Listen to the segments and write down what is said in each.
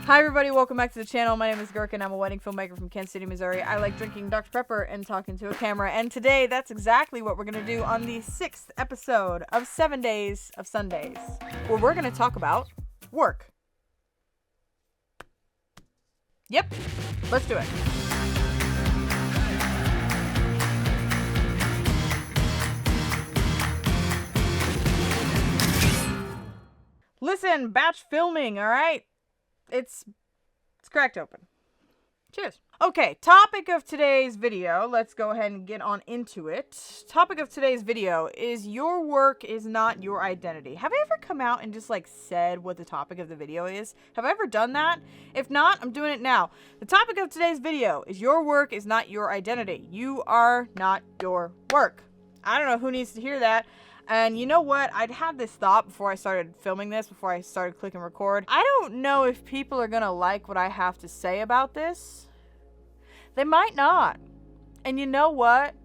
Hi everybody, welcome back to the channel. My name is Gurk, I'm a wedding filmmaker from Kansas City, Missouri. I like drinking Dr. Pepper and talking to a camera, and today that's exactly what we're going to do on the 6th episode of 7 Days of Sundays, where we're going to talk about work. Yep, let's do it. Listen, batch filming, alright? It's cracked open. Cheers. Okay, topic of today's video. Let's go ahead and get on into it. Topic of today's video is your work is not your identity. Have I ever come out and just said what the topic of the video is? Have I ever done that? If not, I'm doing it now. The topic of today's video is your work is not your identity. You are not your work. I don't know who needs to hear that. And you know what? I'd had this thought before I started filming this, before I started clicking record. I don't know if people are gonna like what I have to say about this. They might not. And you know what?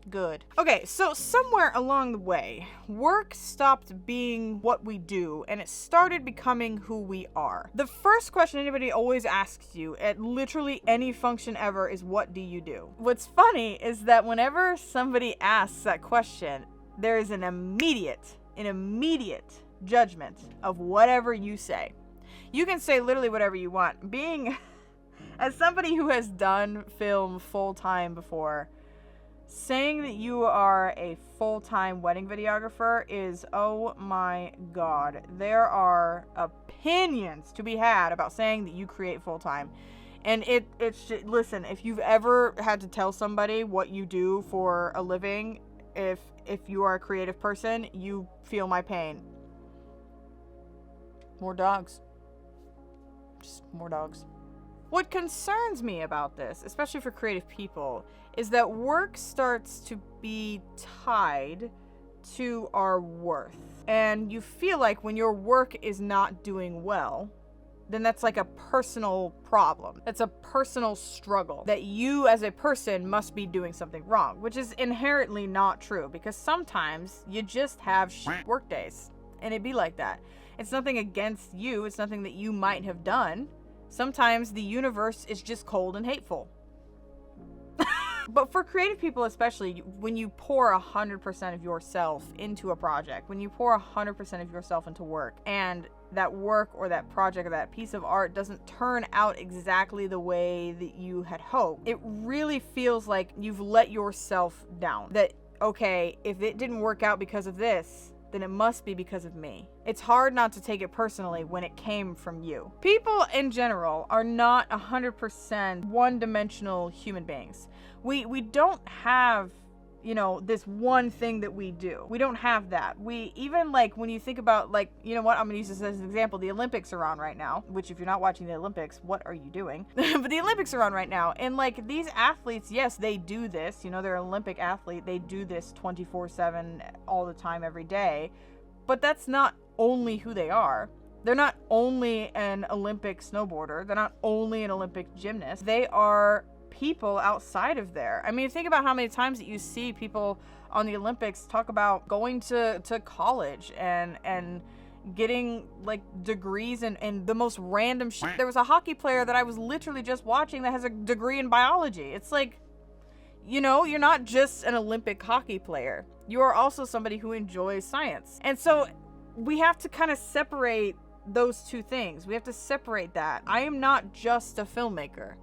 Good. Okay, so somewhere along the way, work stopped being what we do and it started becoming who we are. The first question anybody always asks you at literally any function ever is, what do you do? What's funny is that whenever somebody asks that question, there is an immediate judgment of whatever you say. You can say literally whatever you want. Being, as somebody who has done film full-time before, saying that you are a full-time wedding videographer is, oh my god. There are opinions to be had about saying that you create full-time. And listen, if you've ever had to tell somebody what you do for a living, if you are a creative person, you feel my pain. More dogs. Just more dogs. What concerns me about this, especially for creative people, is that work starts to be tied to our worth. And you feel like when your work is not doing well, then that's like a personal problem. That's a personal struggle that you as a person must be doing something wrong, which is inherently not true, because sometimes you just have shit work days and it be like that. It's nothing against you. It's nothing that you might have done. Sometimes the universe is just cold and hateful. But for creative people especially, when you pour 100% of yourself into a project, when you pour 100% of yourself into work, and that work or that project or that piece of art doesn't turn out exactly the way that you had hoped, it really feels like you've let yourself down. That, okay, if it didn't work out because of this, then it must be because of me. It's hard not to take it personally when it came from you. People in general are not 100% one-dimensional human beings. We don't have, this one thing that we do. We don't have that. We even when you think about you know what, I'm gonna use this as an example. The Olympics are on right now, which if you're not watching the Olympics, what are you doing? But the Olympics are on right now, and these athletes, yes, they do this, they're an Olympic athlete, they do this 24/7 all the time, every day, but that's not only who they are. They're not only an Olympic snowboarder, they're not only an Olympic gymnast, they are people outside of there. I mean, think about how many times that you see people on the Olympics talk about going to college and getting degrees and the most random shit. There was a hockey player that I was literally just watching that has a degree in biology. It's you're not just an Olympic hockey player. You are also somebody who enjoys science. And so we have to kind of separate those two things. We have to separate that. I am not just a filmmaker.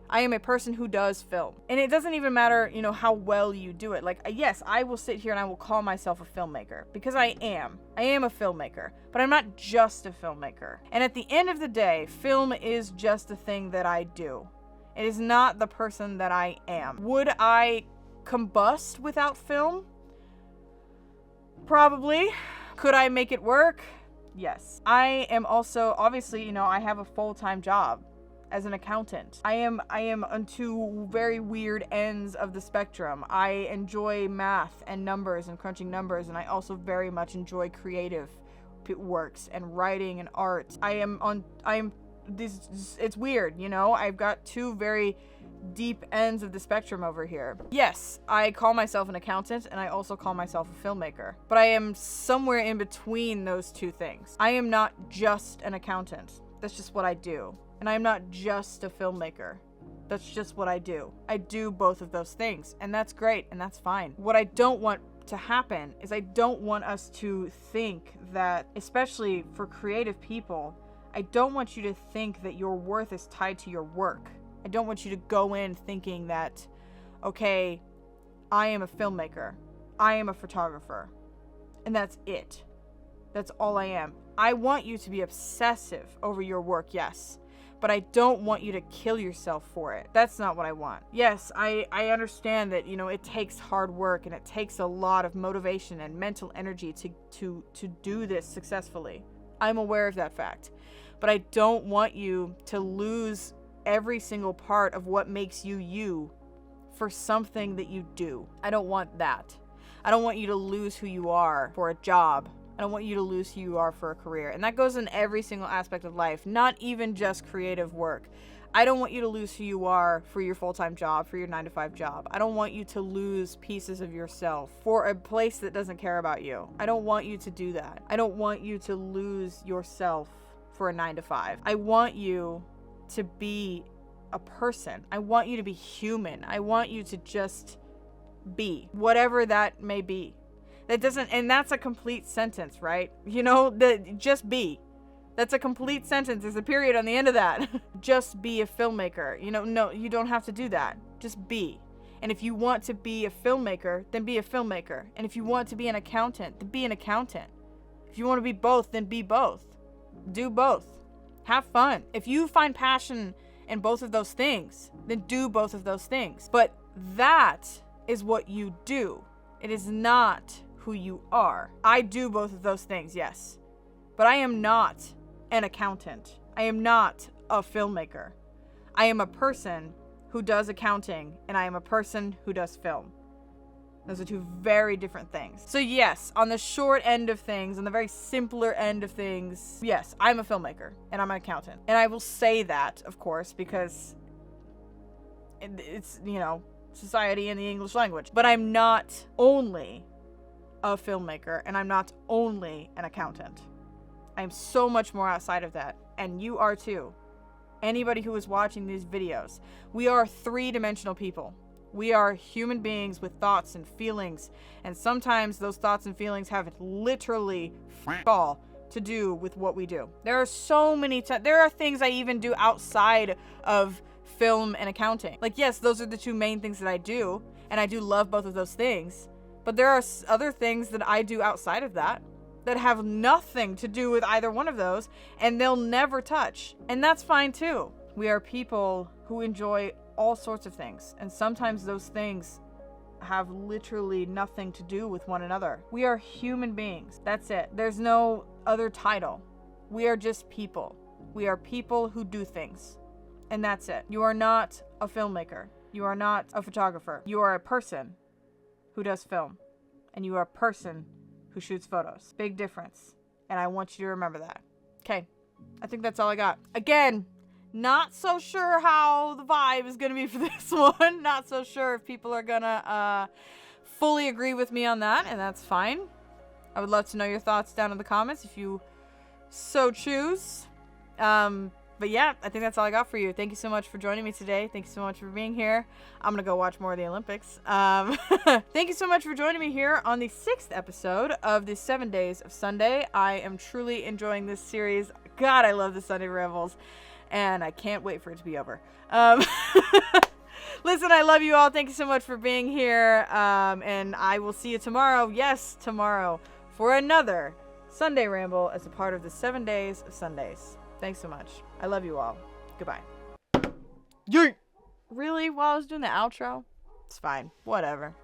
I am a person who does film. And it doesn't even matter, how well you do it. Yes, I will sit here and I will call myself a filmmaker, because I am. I am a filmmaker, but I'm not just a filmmaker. And at the end of the day, film is just a thing that I do. It is not the person that I am. Would I combust without film? Probably. Could I make it work? Yes. I am also, obviously, I have a full-time job as an accountant. I am on two very weird ends of the spectrum. I enjoy math and numbers and crunching numbers, and I also very much enjoy creative works and writing and art. It's weird, I've got two very deep ends of the spectrum over here. Yes, I call myself an accountant and I also call myself a filmmaker, but I am somewhere in between those two things. I am not just an accountant. That's just what I do. And I am not just a filmmaker. That's just what I do. I do both of those things, and that's great, and that's fine. What I don't want to happen is I don't want us to think that, especially for creative people, I don't want you to think that your worth is tied to your work. I don't want you to go in thinking that, okay, I am a filmmaker, I am a photographer, and that's it. That's all I am. I want you to be obsessive over your work, yes, but I don't want you to kill yourself for it. That's not what I want. Yes, I understand that, you know, it takes hard work and it takes a lot of motivation and mental energy to do this successfully. I'm aware of that fact. But I don't want you to lose every single part of what makes you you for something that you do. I don't want that. I don't want you to lose who you are for a job. I don't want you to lose who you are for a career. And that goes in every single aspect of life, not even just creative work. I don't want you to lose who you are for your full-time job, for your 9-to-5 job. I don't want you to lose pieces of yourself for a place that doesn't care about you. I don't want you to do that. I don't want you to lose yourself for a 9-to-5. I want you to be a person. I want you to be human. I want you to just be, whatever that may be. That doesn't, and that's a complete sentence, right? You know, just be. That's a complete sentence. There's a period on the end of that. Just be a filmmaker. You know, no, you don't have to do that. Just be. And if you want to be a filmmaker, then be a filmmaker. And if you want to be an accountant, then be an accountant. If you want to be both, then be both. Do both. Have fun. If you find passion in both of those things, then do both of those things. But that is what you do. It is not who you are. I do both of those things, yes. But I am not an accountant. I am not a filmmaker. I am a person who does accounting, and I am a person who does film. Those are two very different things. So yes, on the short end of things, on the very simpler end of things, yes, I'm a filmmaker and I'm an accountant. And I will say that, of course, because it's, you know, society in the English language. But I'm not only a filmmaker and I'm not only an accountant. I'm so much more outside of that. And you are too. Anybody who is watching these videos. We are three-dimensional people. We are human beings with thoughts and feelings, and sometimes those thoughts and feelings have literally all to do with what we do. There are so many there are things I even do outside of film and accounting. Like, yes, those are the two main things that I do, and I do love both of those things, but there are other things that I do outside of that have nothing to do with either one of those, and they'll never touch, and that's fine too. We are people who enjoy all sorts of things, and sometimes those things have literally nothing to do with one another. We are human beings. That's it. There's no other title. We are just people. We are people who do things, and that's it. You are not a filmmaker. You are not a photographer. You are a person who does film, and you are a person who shoots photos. Big difference, and I want you to remember that. Okay, I think that's all I got. Again, not so sure how the vibe is going to be for this one. Not so sure if people are going to fully agree with me on that, and that's fine. I would love to know your thoughts down in the comments if you so choose. But yeah, I think that's all I got for you. Thank you so much for joining me today. Thank you so much for being here. I'm going to go watch more of the Olympics. Thank you so much for joining me here on the 6th episode of the 7 Days of Sunday. I am truly enjoying this series. God, I love the Sunday Rambles. And I can't wait for it to be over. Listen, I love you all. Thank you so much for being here. And I will see you tomorrow. Yes, tomorrow. For another Sunday Ramble as a part of the 7 Days of Sundays. Thanks so much. I love you all. Goodbye. Yeet! Really? While I was doing the outro? It's fine. Whatever.